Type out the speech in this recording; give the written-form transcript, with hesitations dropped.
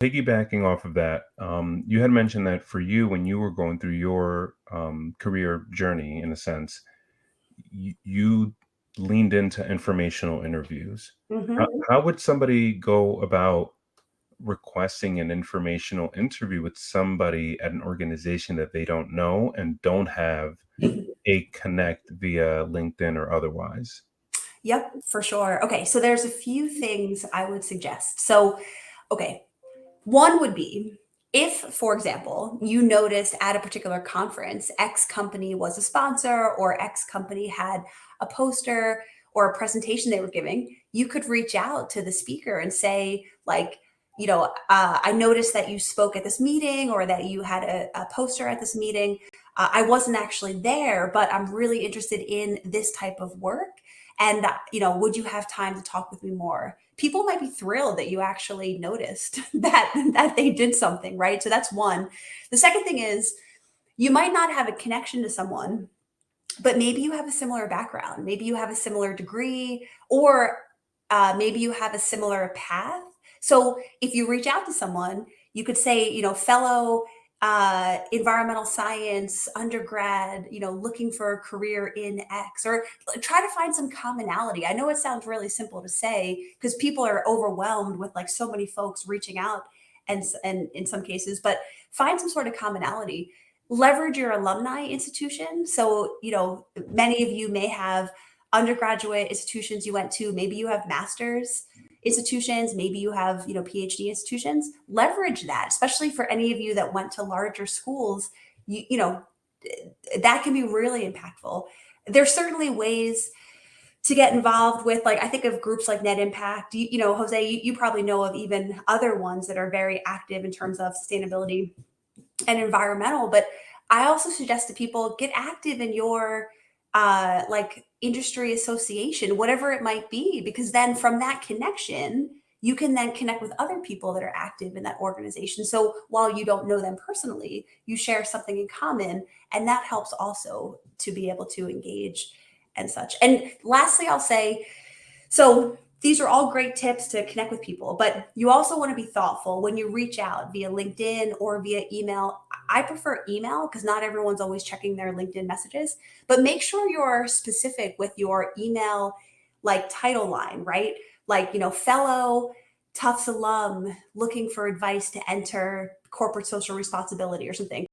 Piggybacking off of that, you had mentioned that for you, when you were going through your career journey, in a sense, you leaned into informational interviews. Hmm. How would somebody go about requesting an informational interview with somebody at an organization that they don't know and don't have a connect via LinkedIn or otherwise? Yep, for sure. Okay, so there's a few things I would suggest. So, okay, one would be if, for example, you noticed at a particular conference, X company was a sponsor or X company had a poster or a presentation they were giving, you could reach out to the speaker and say, like, I noticed that you spoke at this meeting or that you had a poster at this meeting. I wasn't actually there, but I'm really interested in this type of work. And, would you have time to talk with me more? People might be thrilled that you actually noticed that they did something, right? So that's one. The second thing is you might not have a connection to someone, but maybe you have a similar background. Maybe you have a similar degree, or maybe you have a similar path. So if you reach out to someone, you could say, fellow environmental science undergrad, looking for a career in X, or try to find some commonality. I know it sounds really simple to say because people are overwhelmed with like so many folks reaching out, and in some cases, but find some sort of commonality. Leverage your alumni institution. So, many of you may have undergraduate institutions you went to. Maybe you have master's institutions. Maybe you have, PhD institutions. Leverage that, especially for any of you that went to larger schools. That can be really impactful. There's certainly ways to get involved with, like, I think of groups like Net Impact. Jose, you probably know of even other ones that are very active in terms of sustainability and environmental. But I also suggest to people get active in your like industry association, whatever it might be, because then from that connection, you can then connect with other people that are active in that organization. So while you don't know them personally, you share something in common, and that helps also to be able to engage and such. And lastly, I'll say, so these are all great tips to connect with people, but you also want to be thoughtful when you reach out via LinkedIn or via email. I prefer email because not everyone's always checking their LinkedIn messages, but make sure you're specific with your email, like title line, right? Like, fellow Tufts alum looking for advice to enter corporate social responsibility or something.